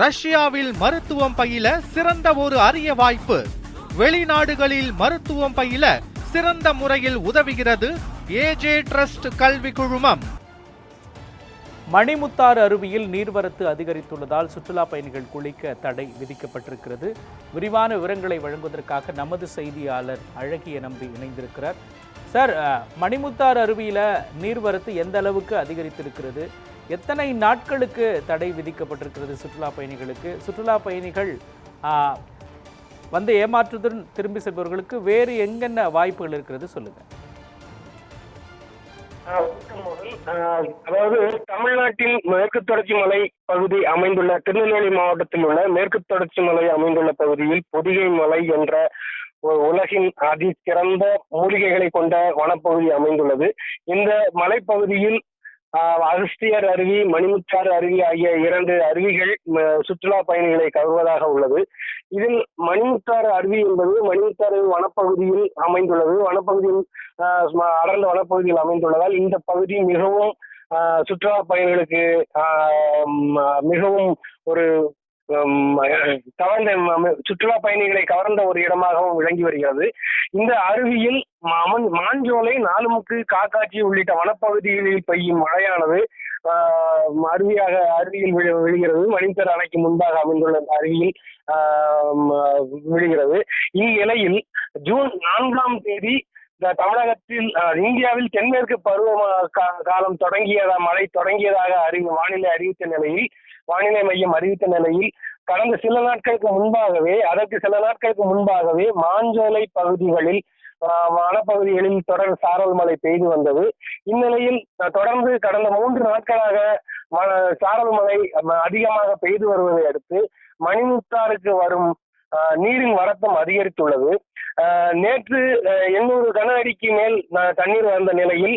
ரஷ்யாவில் மருத்துவம் பயில சிறந்த ஒரு அரிய வாய்ப்பு. வெளிநாடுகளில் மருத்துவம் பயில சிறந்த முறையில் உதவுகிறது ஏஜே ட்ரஸ்ட் கல்வி குழுமம். மணிமுத்தாறு அருவியில் நீர்வரத்து அதிகரித்துள்ளதால் சுற்றுலா பயணிகள் குளிக்க தடை விதிக்கப்பட்டிருக்கிறது. விரிவான விவரங்களை வழங்குவதற்காக நமது செய்தியாளர் அழகிய நம்பி இணைந்திருக்கிறார். சார், மணிமுத்தாறு அருவியில நீர்வரத்து எந்த அளவுக்கு அதிகரித்திருக்கிறது? எத்தனை நாட்களுக்கு தடை விதிக்கப்பட்டிருக்கிறது சுற்றுலா பயணிகளுக்கு? சுற்றுலா பயணிகள் வந்து ஏமாற்றுடன் திரும்பி செல்பவர்களுக்கு வேறு எங்கென்ன வாய்ப்புகள் இருக்கிறது சொல்லுங்க. அதாவது தமிழ்நாட்டின் மேற்கு தொடர்ச்சி மலை பகுதி அமைந்துள்ள திருநெல்வேலி மாவட்டத்தில் உள்ள மேற்கு தொடர்ச்சி மலை அமைந்துள்ள பகுதியில் பொதிகை மலை என்ற உலகின் அதி சிறந்த மூலிகைகளை கொண்ட வனப்பகுதி அமைந்துள்ளது. இந்த மலைப்பகுதியில் அகஸ்தியர் அருவி, மணிமுத்தாறு அருவி ஆகிய 2 அருவிகள் சுற்றுலா பயணிகளை கவர்வதாக உள்ளது. இதில் மணிமுத்தாறு அருவி என்பது மணிமுத்தாறு வனப்பகுதியில் அமைந்துள்ளது. வனப்பகுதியில் அடர்ந்த வனப்பகுதியில் அமைந்துள்ளதால் இந்த பகுதி மிகவும் சுற்றுலா பயணிகளுக்கு மிகவும் ஒரு சுற்றுலா பயணிகளை கவர்ந்த ஒரு இடமாகவும் விளங்கி வருகிறது. இந்த அருவியில் மாஞ்சோலை, நாலுமுக்கு, காக்காட்சி உள்ளிட்ட வனப்பகுதிகளில் பெய்யும் மழையானது அருவியில் விழுகிறது. மணிமுத்தாறு அணைக்கு முன்பாக அமைந்துள்ள இந்த அருவியில் விழுகிறது. இந்நிலையில் ஜூன் 4ஆம் தேதி தமிழகத்தில் இந்தியாவில் தென்மேற்கு பருவ காலம் மழை தொடங்கியதாக வானிலை மையம் அறிவித்த நிலையில் கடந்த சில நாட்களுக்கு முன்பாகவே மாஞ்சோலை பகுதிகளில் வனப்பகுதிகளில் தொடர் சாரல் மழை பெய்து வந்தது. இந்நிலையில் தொடர்ந்து கடந்த 3 நாட்களாக சாரல் மழை அதிகமாக பெய்து வருவதை அடுத்து மணிமுத்தாறுக்கு வரும் நீரின் வரத்தம் அதிகரித்துள்ளது. நேற்று 800 கன அடிக்கு மேல் தண்ணீர் வந்த நிலையில்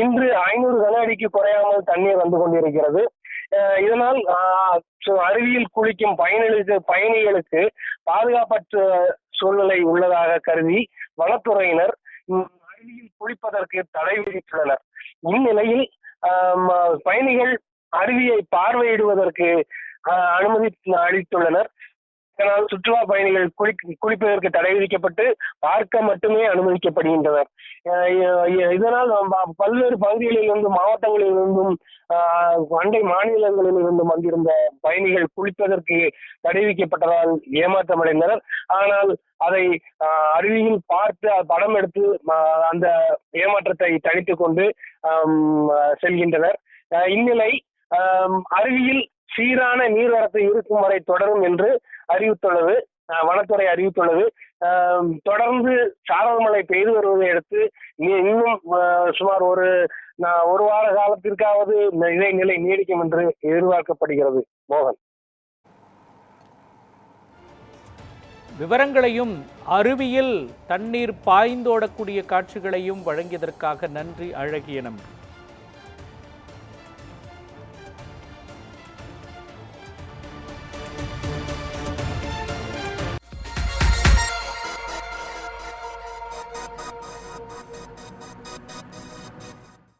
இன்று 500 கன அடிக்கு குறையாமல் தண்ணீர் வந்து கொண்டிருக்கிறது. இதனால் அருவியில் குளிக்கும் பயணிகளுக்கு பாதுகாப்பற்ற சூழ்நிலை உள்ளதாக கருதி வனத்துறையினர் அருவியில் குளிப்பதற்கு தடை விதித்துள்ளனர். இந்நிலையில் பயணிகள் அருவியை பார்வையிடுவதற்கு அனுமதி அளித்துள்ளனர். இதனால் சுற்றுலா பயணிகள் குளிப்பதற்கு தடை விதிக்கப்பட்டு பார்க்க மட்டுமே அனுமதிக்கப்படுகின்றனர். இதனால் பல்வேறு பகுதிகளிலிருந்தும் மாவட்டங்களிலிருந்தும் அண்டை மாநிலங்களிலிருந்தும் வந்திருந்த பயணிகள் குளிப்பதற்கு தடை விதிக்கப்பட்டதால் ஏமாற்றமடைந்தனர். ஆனால் அதை அருவியில் பார்த்து படம் எடுத்து அந்த ஏமாற்றத்தை தணித்துக் கொண்டு செல்கின்றனர். இந்நிலை அருவியில் சீரான நீர்வரத்து இருக்கும் வரை தொடரும் என்று வனத்துறை அறிவித்துள்ளது. தொடர்ந்து சாரல் மழை பெய்து வருவதை அடுத்து இன்னும் சுமார் ஒரு வார காலத்திற்காவது இதே நிலை நீடிக்கும் என்று எதிர்பார்க்கப்படுகிறது. மோகன், விவரங்களையும் அருவியில் தண்ணீர் பாய்ந்தோடக்கூடிய காட்சிகளையும் வழங்கியதற்காக நன்றி அழகிய நம்பி.